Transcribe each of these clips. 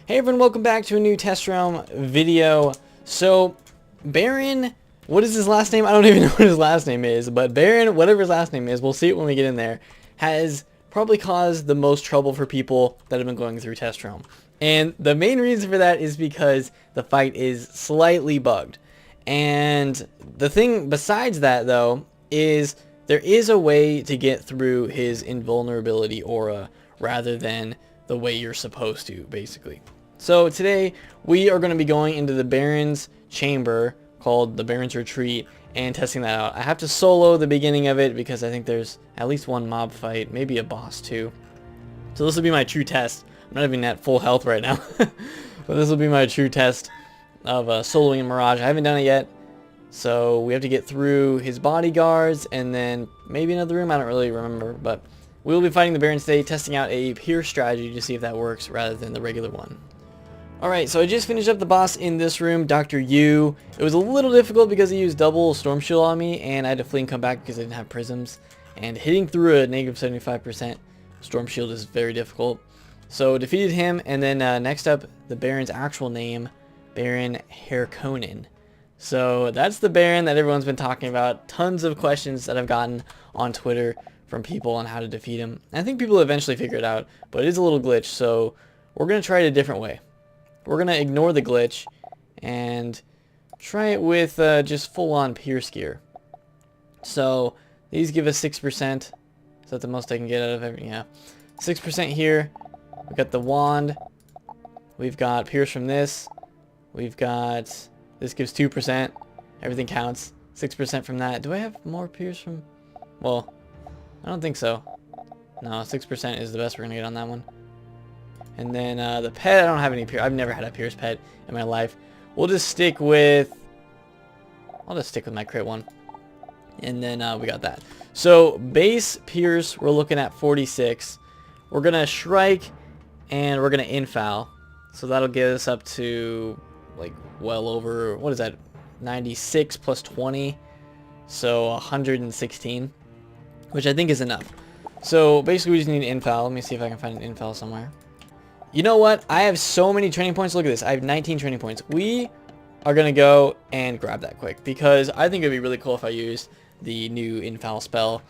Hey everyone, welcome back to a new test realm video. So, Baron, what is his last name? I don't even know what his last name is, but Baron, whatever his last name is, we'll see it when we get in there, has probably caused the most trouble for people that have been going through test realm. And the main reason for that is because the fight is slightly bugged. And the thing besides that, though, is there is a way to get through his invulnerability aura rather than the way you're supposed to, basically. So today we are going to be going into the Baron's chamber called the Baron's Retreat and testing that out. I have to solo the beginning of it because I think there's at least one mob fight, maybe a boss too. So this will be my true test. I'm not even at full health right now, but this will be my true test of soloing in Mirage. I haven't done it yet, so we have to get through his bodyguards and then maybe another room. I don't really remember, but we will be fighting the Baron today, testing out a Pierce strategy to see if that works rather than the regular one. Alright, so I just finished up the boss in this room, Dr. Yu. It was a little difficult because he used double Storm Shield on me, and I had to flee and come back because I didn't have prisms. And hitting through a negative 75% Storm Shield is very difficult. So defeated him, and then next up, the Baron's actual name, Baron Hairkonnen. So that's the Baron that everyone's been talking about. Tons of questions that I've gotten on Twitter from people on how to defeat him. And I think people eventually figure it out, but it is a little glitch, so we're going to try it a different way. We're going to ignore the glitch and try it with just full-on Pierce gear. So these give us 6%. Is that the most I can get out of everything? Yeah. 6% here. We've got the wand. We've got Pierce from this. We've got... this gives 2%. Everything counts. 6% from that. Do I have more Pierce from... well, I don't think so. No, 6% is the best we're going to get on that one. And then the pet, I don't have any Pierce. I've never had a Pierce pet in my life. We'll just stick with... I'll just stick with my crit one. And then we got that. So, base Pierce, we're looking at 46. We're going to Shrike, and we're going to Infoul. So that'll get us up to, like, well over... what is that? 96 plus 20. So, 116. Which I think is enough. So, basically we just need an Infoul. Let me see if I can find an Infoul somewhere. You know what? I have so many training points. Look at this. I have 19 training points. We are going to go and grab that quick because I think it would be really cool if I used the new Infoul spell.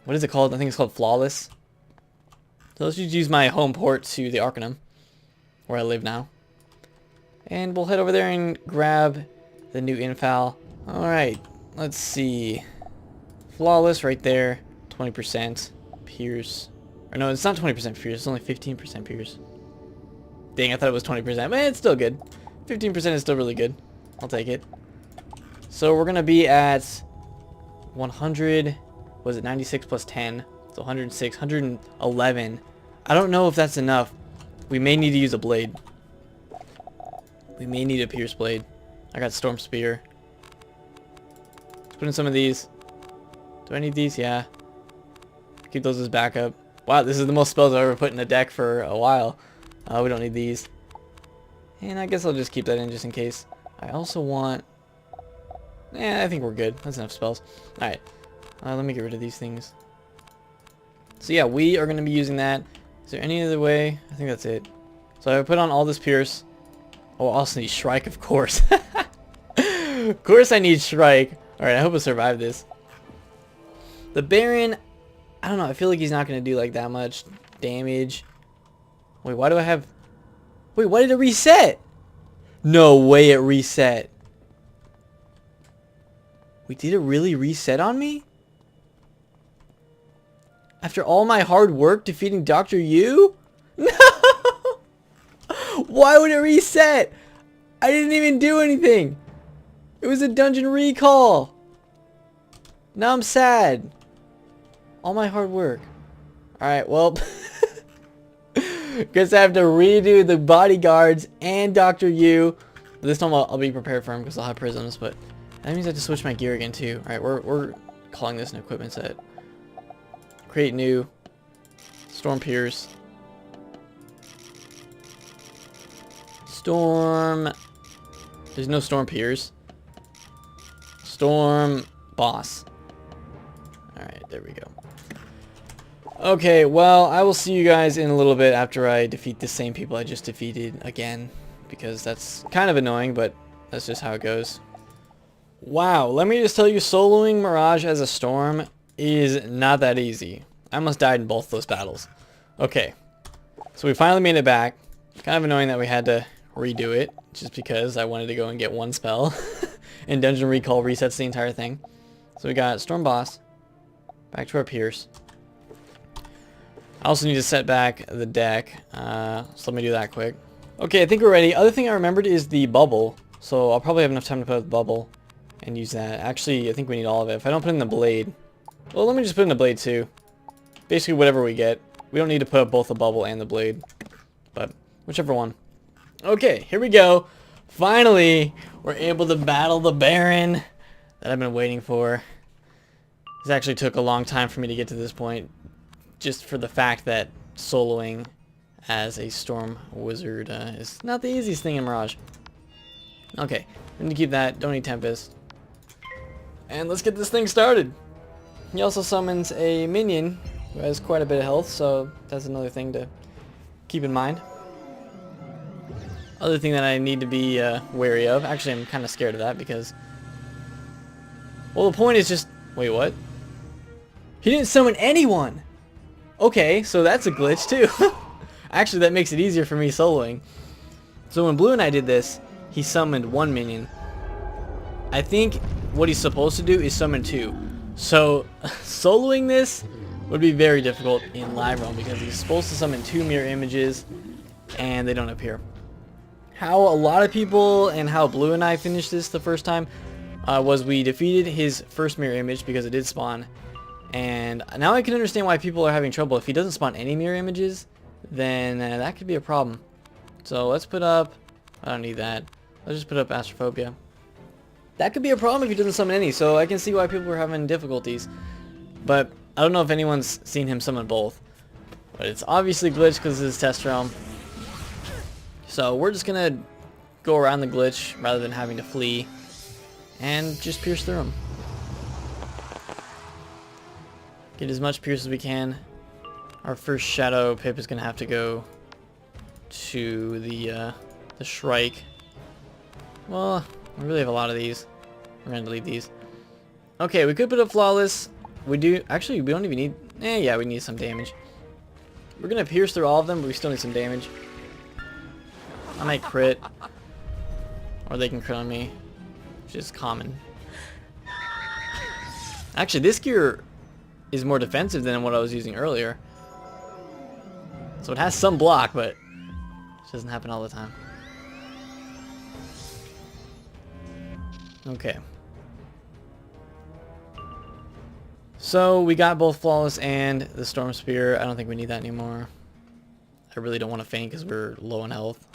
What is it called? I think it's called Flawless. So let's just use my home port to the Hairkonnen, where I live now. And we'll head over there and grab the new Infoul. Alright, let's see. Flawless right there. 20% Pierce. Or no, it's not 20% Pierce. It's only 15% Pierce. Dang, I thought it was 20%, but it's still good. 15% is still really good. I'll take it. So we're going to be at 100, was it 96 plus 10? So 106, 111. I don't know if that's enough. We may need to use a blade. We may need a Pierce blade. I got Storm Spear. Let's put in some of these. Do I need these? Yeah. Keep those as backup. Wow, this is the most spells I've ever put in a deck for a while. We don't need these. And I guess I'll just keep that in just in case. I also want... I think we're good. That's enough spells. Alright. Let me get rid of these things. So yeah, we are going to be using that. Is there any other way? I think that's it. So I put on all this Pierce. Oh, I also need Shrike, of course. Of course I need Shrike. Alright, I hope I survive this. The Baron... I don't know, I feel like he's not going to do like that much damage. Wait, why do I have... wait, why did it reset? No way it reset. Wait, did it really reset on me? After all my hard work defeating Dr. Yu? No! Why would it reset? I didn't even do anything. It was a dungeon recall. Now I'm sad. All my hard work. Alright, well... guess I have to redo the bodyguards and Dr. Yu. But this time I'll be prepared for him because I'll have prisms, but that means I have to switch my gear again too. Alright, we're calling this an equipment set. Create new. Storm Pierce. Storm... there's no Storm Pierce. Storm Boss. Alright, there we go. Okay, well, I will see you guys in a little bit after I defeat the same people I just defeated again, because that's kind of annoying, but that's just how it goes. Wow, let me just tell you, soloing Mirage as a Storm is not that easy. I almost died in both those battles. Okay, so we finally made it back. Kind of annoying that we had to redo it, just because I wanted to go and get one spell. And Dungeon Recall resets the entire thing. So we got Storm Boss, back to our Pierce. I also need to set back the deck, so let me do that quick. Okay, I think we're ready. Other thing I remembered is the bubble, so I'll probably have enough time to put up the bubble and use that. Actually, I think we need all of it. If I don't put in the blade, well, let me just put in the blade too. Basically, whatever we get. We don't need to put up both the bubble and the blade, but whichever one. Okay, here we go. Finally, we're able to battle the Baron that I've been waiting for. This actually took a long time for me to get to this point, just for the fact that soloing as a Storm Wizard is not the easiest thing in Mirage. Okay, we need to keep that. Don't need Tempest. And let's get this thing started. He also summons a minion who has quite a bit of health, so that's another thing to keep in mind. Other thing that I need to be wary of. Actually, I'm kind of scared of that because, well, the point is just, wait, what? He didn't summon anyone. Okay, so that's a glitch too. Actually, that makes it easier for me soloing. So when Blue and I did this, he summoned one minion. I think what he's supposed to do is summon two. So soloing this would be very difficult in live realm because he's supposed to summon two mirror images and they don't appear. How a lot of people and how Blue and I finished this the first time was we defeated his first mirror image because it did spawn. And now I can understand why people are having trouble. If he doesn't spawn any mirror images, then that could be a problem. So let's put up, I don't need that. Let's just put up Astrophobia. That could be a problem if he doesn't summon any, so I can see why people are having difficulties. But I don't know if anyone's seen him summon both. But it's obviously glitched because it's test realm. So we're just gonna go around the glitch rather than having to flee and just pierce through him. Get as much pierce as we can. Our first Shadow Pip is gonna have to go to the Shrike. Well, we really have a lot of these. We're gonna delete these. Okay, we could put up Flawless. We do actually. We don't even need. Yeah, we need some damage. We're gonna pierce through all of them, but we still need some damage. I might crit, or they can crit on me, which is common. Actually, this gear is more defensive than what I was using earlier. So it has some block, but it doesn't happen all the time. Okay. So we got both Flawless and the Storm Spear. I don't think we need that anymore. I really don't want to faint because we're low on health.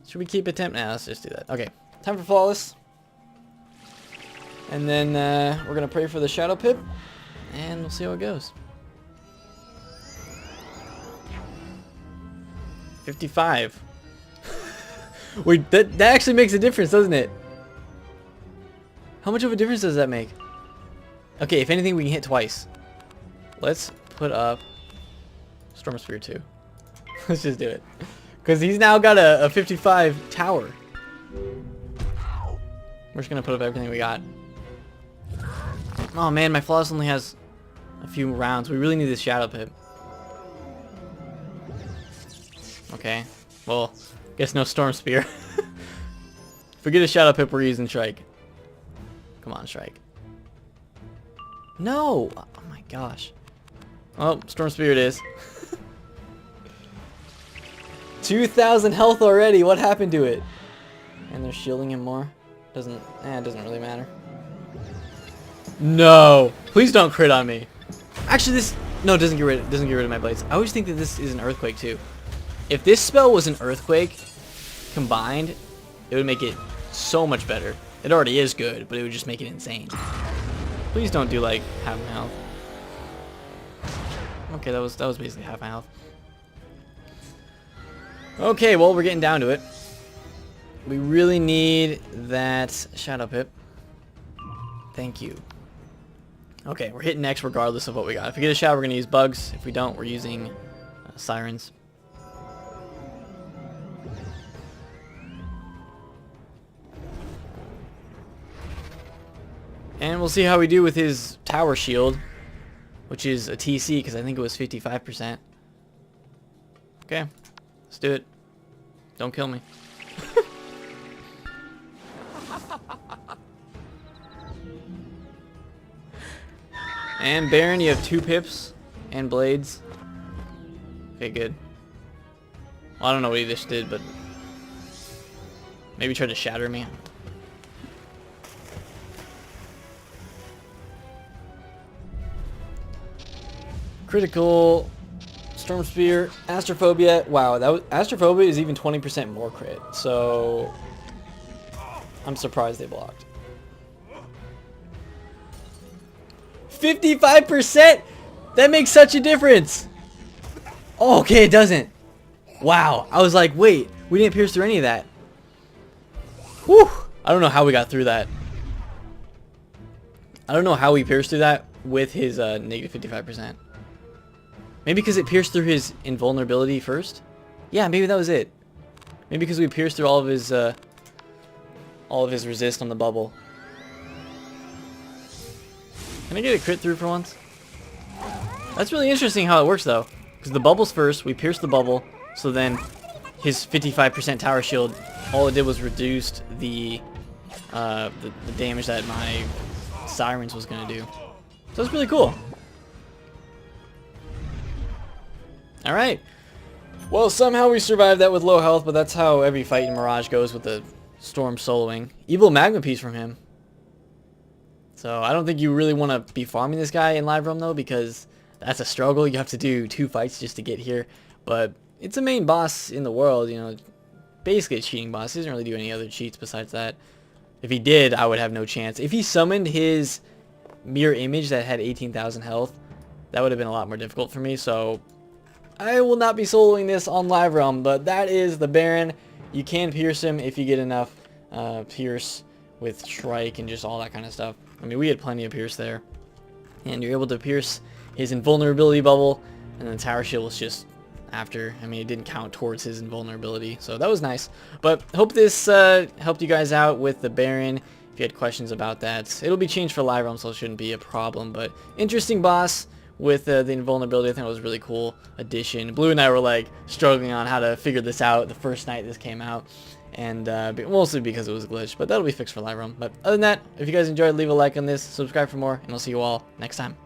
Should we keep attempt? Nah, let's just do that. Okay, time for Flawless. And then we're going to pray for the Shadow Pip. And we'll see how it goes. 55. Wait, that actually makes a difference, doesn't it? How much of a difference does that make? Okay, if anything, we can hit twice. Let's put up Storm Spear 2. Let's just do it. Because he's now got a 55 tower. We're just going to put up everything we got. Oh man, my Flawless only has a few rounds. We really need this Shadow Pip. Okay. Well, guess no Storm Spear. Forget a Shadow Pip, we're using Shrike. Come on, Shrike. No! Oh my gosh. Oh, Storm Spear it is. 2,000 health already. What happened to it? And they're shielding him more. It doesn't really matter. No! Please don't crit on me. Actually, this no, it doesn't get rid of my blades. I always think that this is an Earthquake too. If this spell was an Earthquake combined, it would make it so much better. It already is good, but it would just make it insane. Please don't do like half my health. Okay, that was basically half my health. Okay, well, we're getting down to it. We really need that Shadow Pip. Thank you. Okay, we're hitting X regardless of what we got. If we get a shot, we're going to use bugs. If we don't, we're using sirens. And we'll see how we do with his tower shield, which is a TC because I think it was 55%. Okay, let's do it. Don't kill me. And Baron, you have 2 pips and blades. Okay, good. Well, I don't know what he just did, but maybe tried to shatter me. Critical, Storm Spear, Astrophobia. Wow, that was, Astrophobia is even 20% more crit. So I'm surprised they blocked. 55%? That makes such a difference. Oh, okay, it doesn't. Wow, I was like, wait, we didn't pierce through any of that. Whew, I don't know how we got through that. I don't know how we pierced through that with his negative 55%. Maybe because it pierced through his invulnerability first? Yeah, maybe that was it. Maybe because we pierced through all of his resist on the bubble. Can I get a crit through for once? That's really interesting how it works though. Because the bubble's first, we pierced the bubble, so then his 55% tower shield, all it did was reduced the damage that my sirens was going to do. So it's really cool. Alright. Well, somehow we survived that with low health, but that's how every fight in Mirage goes with the Storm soloing. Evil Magma Piece from him. So I don't think you really want to be farming this guy in live realm though, because that's a struggle. You have to do 2 fights just to get here. But it's a main boss in the world, you know. Basically a cheating boss. He doesn't really do any other cheats besides that. If he did, I would have no chance. If he summoned his mirror image that had 18,000 health, that would have been a lot more difficult for me. So I will not be soloing this on live realm, but that is the Baron. You can pierce him if you get enough pierce with strike and just all that kind of stuff. I mean, we had plenty of pierce there. And you're able to pierce his invulnerability bubble, and then the tower shield was just after. I mean, it didn't count towards his invulnerability, so that was nice. But hope this helped you guys out with the Baron. If you had questions about that, it'll be changed for live realm, so it shouldn't be a problem. But interesting boss with the invulnerability. I think it was a really cool addition. Blue and I were like struggling on how to figure this out the first night this came out, and mostly because it was a glitch, but that'll be fixed for live realm. But other than that, if you guys enjoyed, leave a like on this, subscribe for more, and I'll see you all next time.